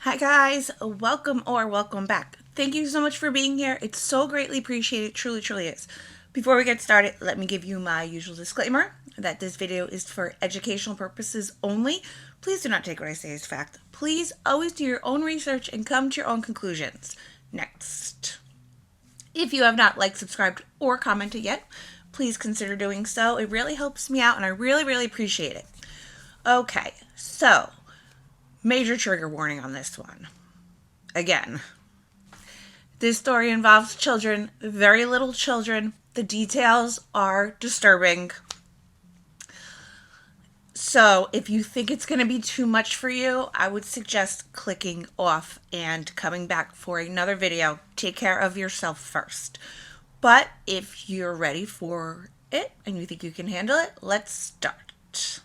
Hi guys, welcome back. Thank you so much for being here. It's so greatly appreciated, truly is. Before we get started, let me give you my usual disclaimer that this video is for educational purposes only. Please do not take what I say as fact. Please always do your own research and come to your own conclusions. Next. If you have not liked, subscribed, or commented yet, please consider doing so. It really helps me out and I really appreciate it. Okay, so major trigger warning on this one. Again, this story involves children, very little children. The details are disturbing. So if you think it's going to be too much for you, I would suggest clicking off and coming back for another video. Take care of yourself first. But if you're ready for it and you think you can handle it, let's start.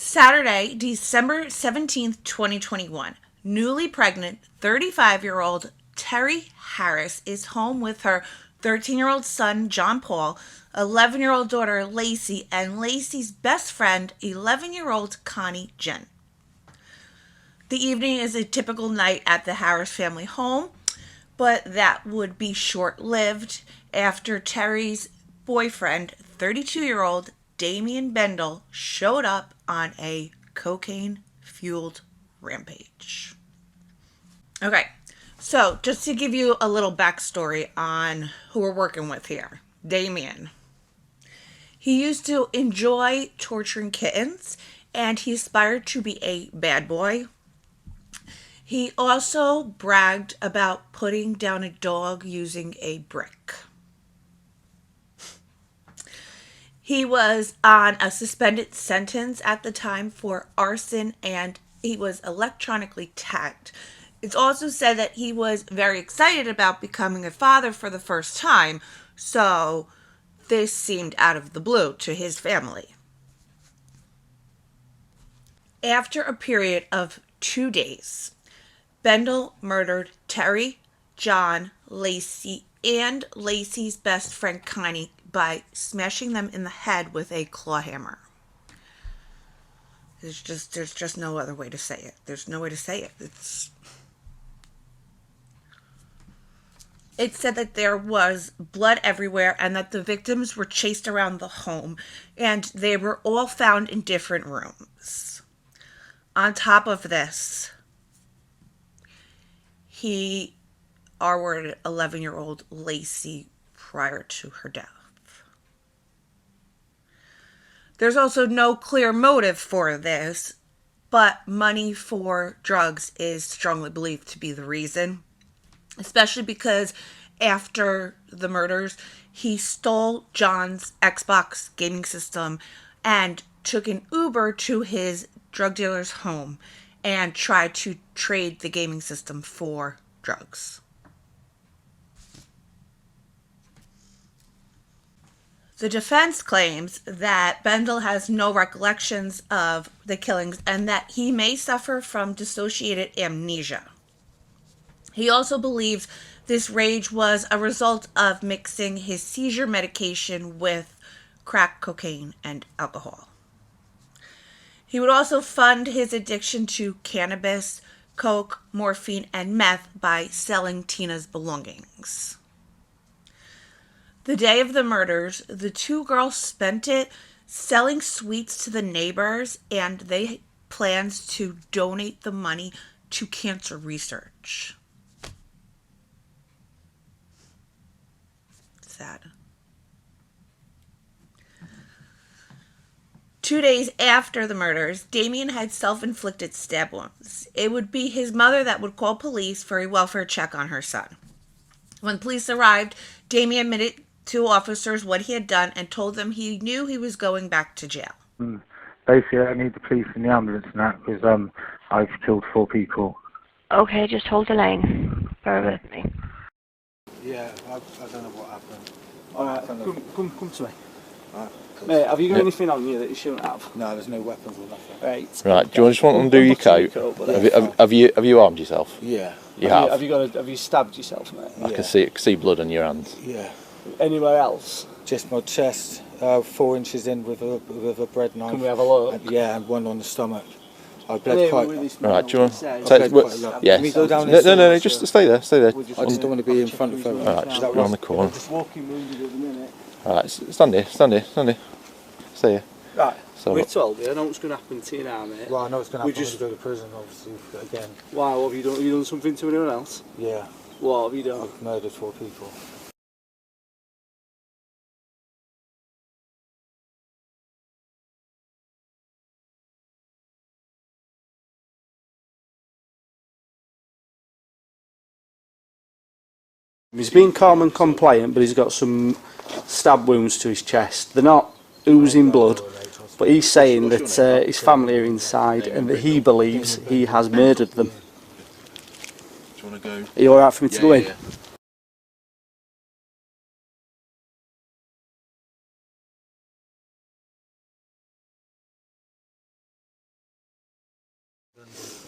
Saturday, December 17th, 2021. Newly pregnant 35-year-old Terry Harris is home with her 13-year-old son, John Paul, 11-year-old daughter, Lacey, and Lacey's best friend, 11-year-old Connie Jen. The evening is a typical night at the Harris family home, but that would be short-lived after Terry's boyfriend, 32-year-old Damian Bendel, showed up on a cocaine-fueled rampage. Okay, so just to give you a little backstory on who we're working with here. Damian. He used to enjoy torturing kittens, and he aspired to be a bad boy. He also bragged about putting down a dog using a brick. He was on a suspended sentence at the time for arson, and he was electronically tagged. It's also said that he was very excited about becoming a father for the first time, so this seemed out of the blue to his family. After a period of 2 days, Bendel murdered Terry, John, Lacey, and Lacey's best friend Connie by smashing them in the head with a claw hammer. There's just no other way to say it. There's no way to say it. It said that there was blood everywhere and that the victims were chased around the home, and they were all found in different rooms. On top of this, he R-worded 11-year-old Lacey prior to her death. There's also no clear motive for this, but money for drugs is strongly believed to be the reason, especially because after the murders, he stole John's Xbox gaming system and took an Uber to his drug dealer's home and tried to trade the gaming system for drugs. The defense claims that Bendel has no recollections of the killings and that he may suffer from dissociated amnesia. He also believes this rage was a result of mixing his seizure medication with crack cocaine and alcohol. He would also fund his addiction to cannabis, coke, morphine, and meth by selling Tina's belongings. The day of the murders, the two girls spent it selling sweets to the neighbors, and they plans to donate the money to cancer research. Sad. 2 days after the murders, Damian had self-inflicted stab wounds. It would be his mother that would call police for a welfare check on her son. When police arrived, Damian admitted to officers what he had done and told them he knew he was going back to jail. Basically, I need the police and the ambulance and that because I've killed 4 people. Okay, just hold the line. Bear with me. Yeah, I don't know what happened. Alright, come to me. Right. Mate, have you got anything on you that you shouldn't have? No, there's no weapons or nothing. Right. Do you just want to undo your coat? Have you armed yourself? Yeah. You have. Have you stabbed yourself, mate? I can see blood on your hands. Yeah. Anywhere else? Just my chest, 4 inches in with a bread knife. Can we have a look? Yeah, and one on the stomach. I bled quite. Alright, do you want I to bled quite a lot. yeah. Can we go down No, this no, no, side? just stay there, stay there. I just don't want to be in front of everyone. Alright, just go on the corner. Just walking wounded at the minute. Alright, stand here, stand here, stand here. Stay here. Right, So, we're told, I know what's going to happen to you now, mate. Well, I know it's going to We happen just- when we go to prison, obviously, again. Why, what have you done? Have you done something to anyone else? Yeah, What have you done? I've murdered 4 people. He's been calm and compliant, but he's got some stab wounds to his chest. They're not oozing blood, but he's saying that his family are inside and that he believes he has murdered them. do you want to go? Are you alright for me to go in?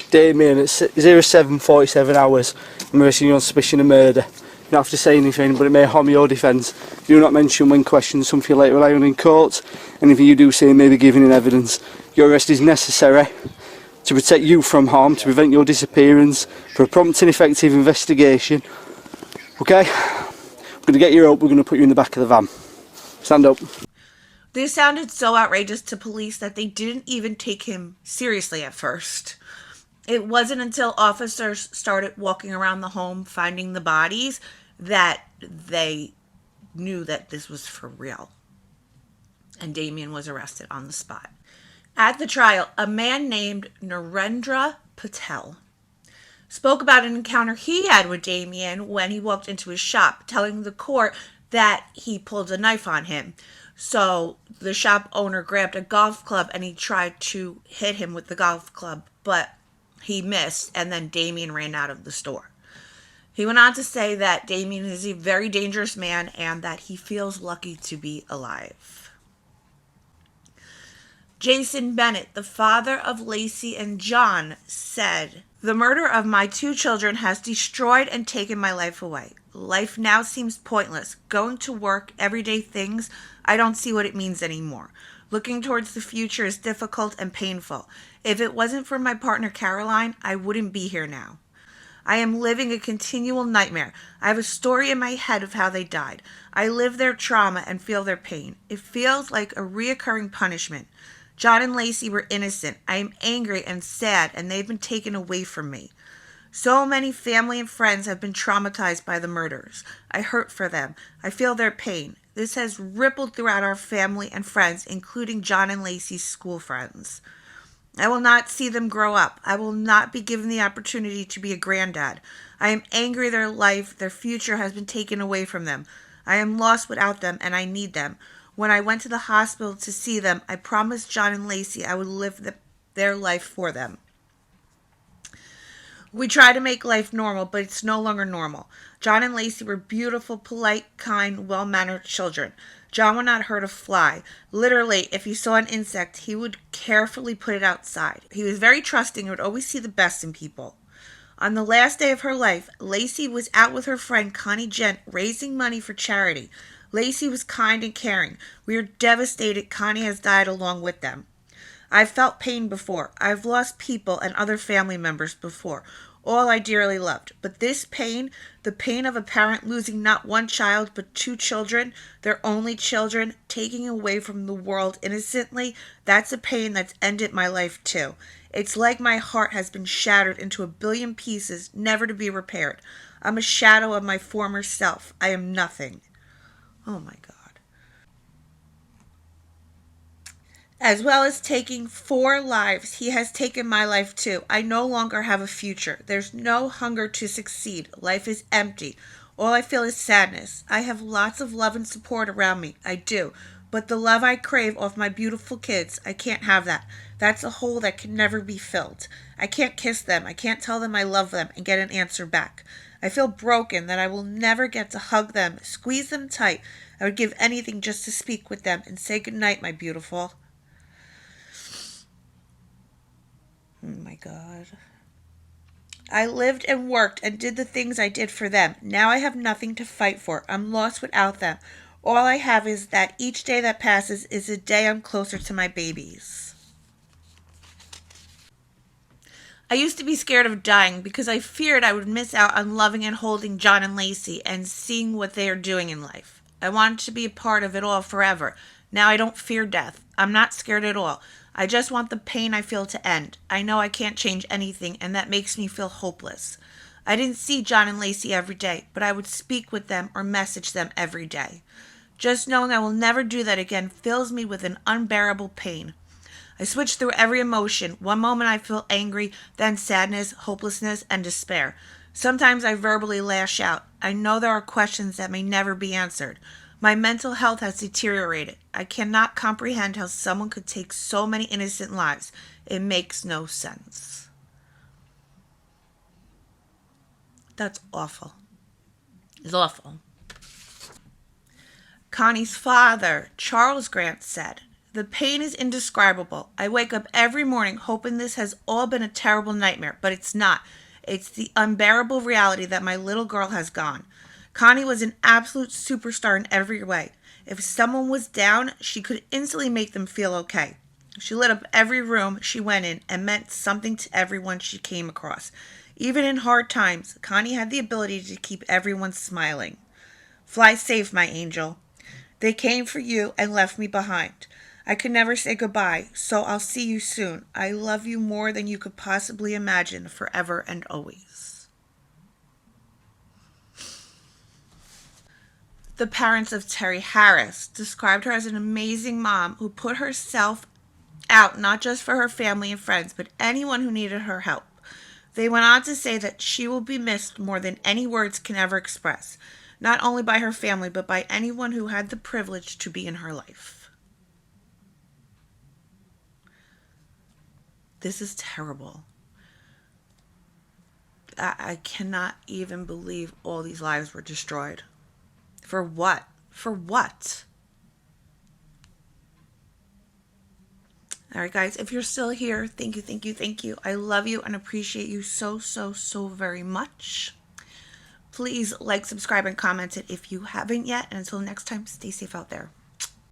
Damien, at 07:47 hours, I'm arresting you on suspicion of murder. You don't have to say anything, but it may harm your defence. Do not mention when questioned something later rely on in court. Anything you do say may be given in evidence. Your arrest is necessary to protect you from harm, to prevent your disappearance, for a prompt and effective investigation. Okay? We're going to get you up, we're going to put you in the back of the van. Stand up. This sounded so outrageous to police that they didn't even take him seriously at first. It wasn't until officers started walking around the home finding the bodies that they knew that this was for real. And Damien was arrested on the spot. At the trial, a man named Narendra Patel spoke about an encounter he had with Damien when he walked into his shop, telling the court that he pulled a knife on him. So the shop owner grabbed a golf club and he tried to hit him with the golf club, but he missed, and then Damien ran out of the store. He went on to say that Damien is a very dangerous man and that he feels lucky to be alive. Jason Bennett, the father of Lacey and John, said, "The murder of my 2 children has destroyed and taken my life away. Life now seems pointless. Going to work, everyday things, I don't see what it means anymore. Looking towards the future is difficult and painful. If it wasn't for my partner Caroline, I wouldn't be here now. I am living a continual nightmare. I have a story in my head of how they died. I live their trauma and feel their pain. It feels like a reoccurring punishment. John and Lacey were innocent. I am angry and sad, and they've been taken away from me. So many family and friends have been traumatized by the murders. I hurt for them. I feel their pain. This has rippled throughout our family and friends, including John and Lacey's school friends. I will not see them grow up. I will not be given the opportunity to be a granddad. I am angry their life, their future has been taken away from them. I am lost without them, and I need them. When I went to the hospital to see them, I promised John and Lacey I would live their life for them. We try to make life normal, but it's no longer normal. John and Lacey were beautiful, polite, kind, well-mannered children. John would not hurt a fly. Literally, if he saw an insect, he would carefully put it outside. He was very trusting and would always see the best in people. On the last day of her life, Lacey was out with her friend Connie Gent raising money for charity. Lacey was kind and caring. We are devastated Connie has died along with them. I've felt pain before. I've lost people and other family members before, all I dearly loved. But this pain, the pain of a parent losing not 1 child but 2 children, their only children, taking away from the world innocently, that's a pain that's ended my life too. It's like my heart has been shattered into a billion pieces, never to be repaired. I'm a shadow of my former self. I am nothing." Oh my God. As well as taking 4 lives, he has taken my life too. I no longer have a future. There's no hunger to succeed. Life is empty. All I feel is sadness. I have lots of love and support around me. I do. But the love I crave off my beautiful kids, I can't have that. That's a hole that can never be filled. I can't kiss them. I can't tell them I love them and get an answer back. I feel broken that I will never get to hug them, squeeze them tight. I would give anything just to speak with them and say goodnight, my beautiful. Oh my God. I lived and worked and did the things I did for them. Now I have nothing to fight for. I'm lost without them. All I have is that each day that passes is a day I'm closer to my babies. I used to be scared of dying because I feared I would miss out on loving and holding John and Lacey and seeing what they are doing in life. I wanted to be a part of it all forever. Now I don't fear death. I'm not scared at all. I just want the pain I feel to end. I know I can't change anything, and that makes me feel hopeless. I didn't see John and Lacey every day, but I would speak with them or message them every day. Just knowing I will never do that again fills me with an unbearable pain. I switch through every emotion. One moment I feel angry, then sadness, hopelessness, and despair. Sometimes I verbally lash out. I know there are questions that may never be answered. My mental health has deteriorated. I cannot comprehend how someone could take so many innocent lives. It makes no sense. That's awful. It's awful. Connie's father, Charles Grant, said, "The pain is indescribable. I wake up every morning hoping this has all been a terrible nightmare, but it's not. It's the unbearable reality that my little girl has gone. Connie was an absolute superstar in every way. If someone was down, she could instantly make them feel okay. She lit up every room she went in and meant something to everyone she came across. Even in hard times, Connie had the ability to keep everyone smiling. Fly safe, my angel. They came for you and left me behind. I could never say goodbye, so I'll see you soon. I love you more than you could possibly imagine, forever and always." The parents of Terry Harris described her as an amazing mom who put herself out not just for her family and friends, but anyone who needed her help. They went on to say that she will be missed more than any words can ever express, not only by her family, but by anyone who had the privilege to be in her life. This is terrible. I cannot even believe all these lives were destroyed. For what? For what? All right, guys, if you're still here, thank you, thank you, thank you. I love you and appreciate you so, so, so very much. Please like, subscribe, and comment it if you haven't yet. And until next time, stay safe out there.